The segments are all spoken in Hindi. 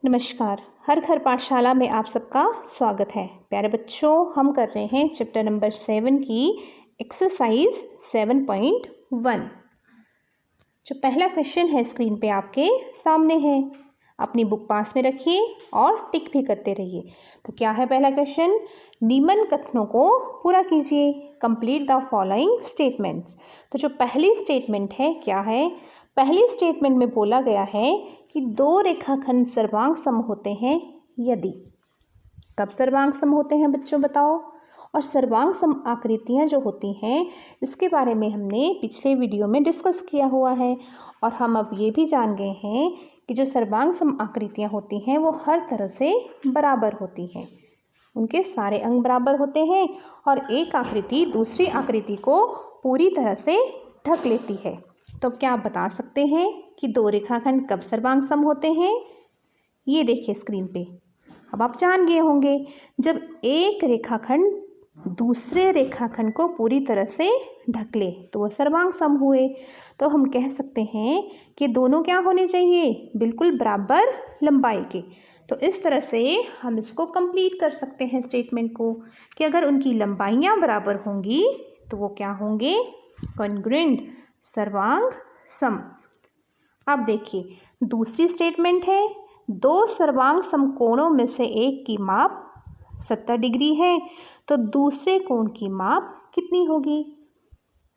नमस्कार। हर घर पाठशाला में आप सबका स्वागत है। प्यारे बच्चों, हम कर रहे हैं चैप्टर नंबर 7 की एक्सरसाइज 7.1। जो पहला क्वेश्चन है स्क्रीन पे आपके सामने है। अपनी बुक पास में रखिए और टिक भी करते रहिए। तो क्या है पहला क्वेश्चन? निम्न कथनों को पूरा कीजिए। Complete the following statements. तो जो पहली स्टेटमेंट है क्या है? पहली स्टेटमेंट में बोला गया है कि दो रेखाखंड सर्वांग सम होते हैं यदि। कब सर्वांग सम होते हैं बच्चों बताओ? और सर्वांग सम आकृतियाँ जो होती हैं इसके बारे में हमने पिछले वीडियो में डिस्कस किया हुआ है। और हम अब ये भी जान गए हैं कि जो सर्वांग सम आकृतियाँ होती हैं वो हर तरह से बराबर होती हैं। उनके सारे अंग बराबर होते हैं और एक आकृति दूसरी आकृति को पूरी तरह से ढक लेती है। तो क्या आप बता सकते हैं कि दो रेखाखंड कब सर्वांग सम होते हैं? ये देखिए स्क्रीन पे। अब आप जान गए होंगे, जब एक रेखाखंड दूसरे रेखाखंड को पूरी तरह से ढक ले तो वह सर्वांग सम हुए। तो हम कह सकते हैं कि दोनों क्या होने चाहिए? बिल्कुल बराबर लंबाई के। तो इस तरह से हम इसको कंप्लीट कर सकते हैं स्टेटमेंट को कि अगर उनकी लंबाइयाँ बराबर होंगी तो वो क्या होंगे? कॉन्ग्रुएंट, सर्वांग सम। अब देखिए दूसरी स्टेटमेंट है, दो सर्वांग समकोणों में से एक की माप 70 डिग्री है तो दूसरे कोण की माप कितनी होगी?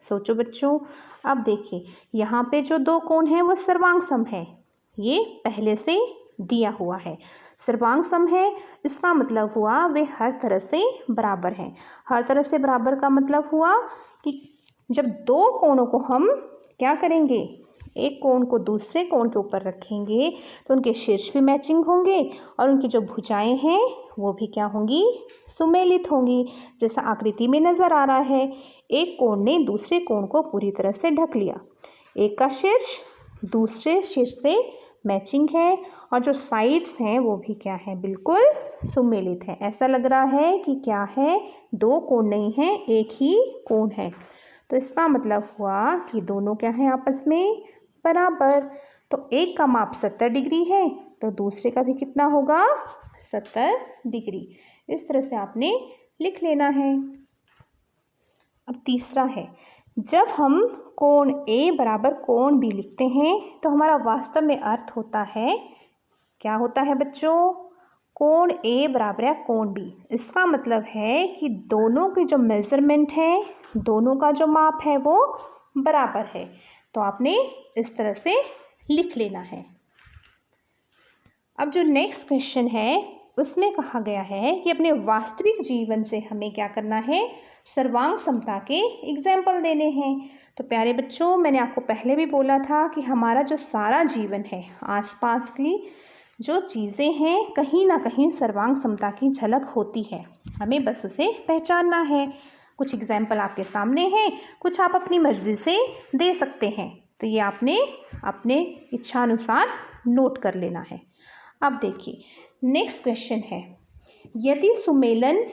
सोचो बच्चों। अब देखिए यहाँ पे जो दो कोण हैं वो सर्वांग सम है, ये पहले से दिया हुआ है। सर्वांग सम है इसका मतलब हुआ वे हर तरह से बराबर हैं। हर तरह से बराबर का मतलब हुआ कि जब दो कोणों को हम क्या करेंगे, एक कोण को दूसरे कोण के ऊपर रखेंगे तो उनके शीर्ष भी मैचिंग होंगे और उनकी जो भुजाएं हैं वो भी क्या होंगी? सुमेलित होंगी, जैसा आकृति में नज़र आ रहा है। एक कोण ने दूसरे कोण को पूरी तरह से ढक लिया, एक का शीर्ष दूसरे शीर्ष से मैचिंग है और जो साइड्स हैं वो भी क्या है? बिल्कुल सुमेलित है। ऐसा लग रहा है कि क्या है? दो कोण नहीं है, एक ही कोण है। तो इसका मतलब हुआ कि दोनों क्या है आपस में? बराबर। तो एक का माप 70 डिग्री है तो दूसरे का भी कितना होगा? 70 डिग्री। इस तरह से आपने लिख लेना है। अब तीसरा है, जब हम कोण A बराबर कोण B लिखते हैं तो हमारा वास्तव में अर्थ होता है, क्या होता है बच्चों? कोण A बराबर है कोण B। इसका मतलब है कि दोनों की जो मेजरमेंट है, दोनों का जो माप है वो बराबर है। तो आपने इस तरह से लिख लेना है। अब जो नेक्स्ट क्वेश्चन है उसमें कहा गया है कि अपने वास्तविक जीवन से हमें क्या करना है? सर्वांग समता के एग्जाम्पल देने हैं। तो प्यारे बच्चों, मैंने आपको पहले भी बोला था कि हमारा जो सारा जीवन है, आसपास की जो चीज़ें हैं, कहीं ना कहीं सर्वांग समता की झलक होती है। हमें बस उसे पहचानना है। कुछ एग्जाम्पल आपके सामने हैं, कुछ आप अपनी मर्जी से दे सकते हैं। तो ये आपने अपने इच्छानुसार नोट कर लेना है। अब देखिए नेक्स्ट क्वेश्चन है, यदि सुमेलन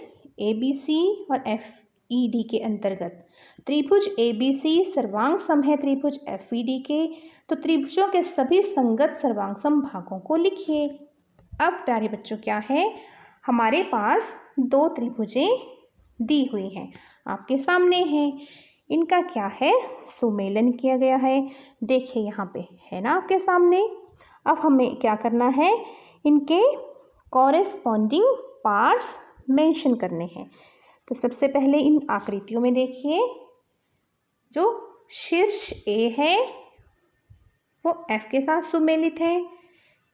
ABC और FED के अंतर्गत त्रिभुज ABC सर्वांग सम है त्रिभुज FED के, तो त्रिभुजों के सभी संगत सर्वांग सम भागों को लिखिए। अब प्यारे बच्चों क्या है, हमारे पास दो त्रिभुजें दी हुई हैं, आपके सामने हैं। इनका क्या है? सुमेलन किया गया है। देखिए यहाँ पे है ना आपके सामने। अब हमें क्या करना है? इनके कॉरेस्पॉन्डिंग पार्ट्स मेंशन करने हैं। तो सबसे पहले इन आकृतियों में देखिए, जो शीर्ष A है वो F के साथ सुमेलित है,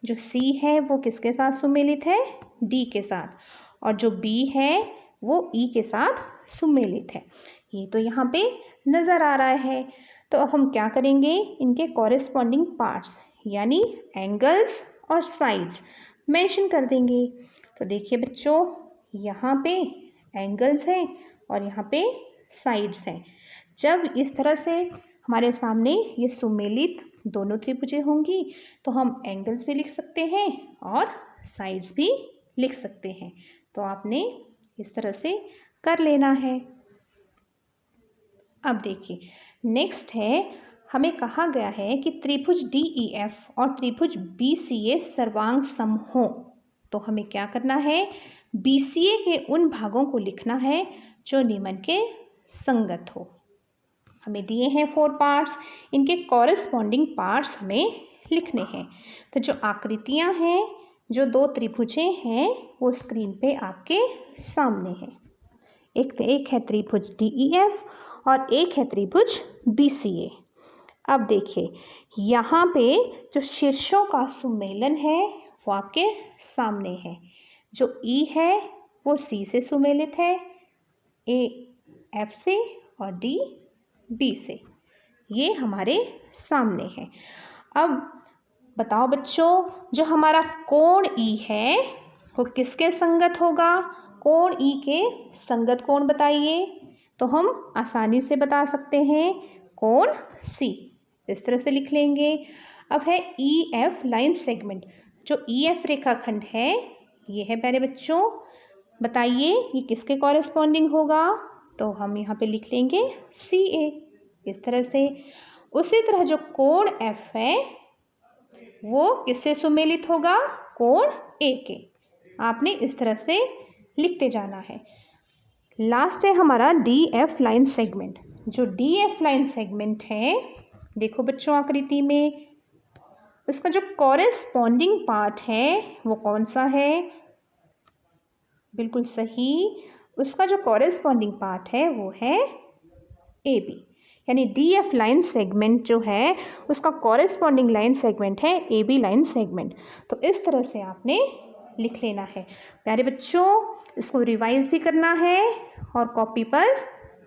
जो C है वो किसके साथ सुमेलित है? D के साथ, और जो B है वो E के साथ सुमेलित है। ये तो यहाँ पे नज़र आ रहा है। तो अब हम क्या करेंगे? इनके कॉरेस्पॉन्डिंग पार्ट्स यानी एंगल्स और साइड्स मेंशन कर देंगे। तो देखिए बच्चों, यहाँ पे एंगल्स हैं और यहाँ पे साइड्स हैं। जब इस तरह से हमारे सामने ये सुमेलित दोनों त्रिभुजें होंगी तो हम एंगल्स भी लिख सकते हैं और साइड्स भी लिख सकते हैं। तो आपने इस तरह से कर लेना है। अब देखिए नेक्स्ट है, हमें कहा गया है कि त्रिभुज DEF और त्रिभुज BCA सर्वांग सम हो, तो हमें क्या करना है, BCA के उन भागों को लिखना है जो निम्न के संगत हो। हमें दिए हैं 4 पार्ट्स, इनके कॉरेस्पॉन्डिंग पार्ट्स हमें लिखने हैं। तो जो आकृतियां हैं, जो 2 त्रिभुजें हैं, वो स्क्रीन पे आपके सामने हैं। एक है त्रिभुज DEF और एक है त्रिभुज BCA। अब देखिए, यहाँ पे जो शीर्षों का सुमेलन है वो आपके सामने है। जो E है वो C से सुमेलित है, A F से और D B से। ये हमारे सामने है। अब बताओ बच्चों, जो हमारा कोण E है वो किसके संगत होगा? कोण E के संगत कोण बताइए। तो हम आसानी से बता सकते हैं, कोण C। इस तरह से लिख लेंगे। अब है EF लाइन सेगमेंट। जो EF रेखाखंड है ये है प्यारे बच्चों, बताइए ये किसके कॉरेस्पॉन्डिंग होगा? तो हम यहाँ पे लिख लेंगे CA, इस तरह से। उसी तरह जो कोण F है वो किससे सुमेलित होगा? कोण A के। आपने इस तरह से लिखते जाना है। लास्ट है हमारा DF लाइन सेगमेंट। जो DF लाइन सेगमेंट है, देखो बच्चों आकृति में, उसका जो कॉरेस्पॉन्डिंग पार्ट है वो कौन सा है? बिल्कुल सही, उसका जो कॉरेस्पॉन्डिंग पार्ट है वो है AB। यानी DF लाइन सेगमेंट जो है उसका कॉरेस्पॉन्डिंग लाइन सेगमेंट है AB लाइन सेगमेंट। तो इस तरह से आपने लिख लेना है। प्यारे बच्चों, इसको रिवाइज भी करना है और कॉपी पर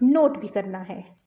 नोट भी करना है।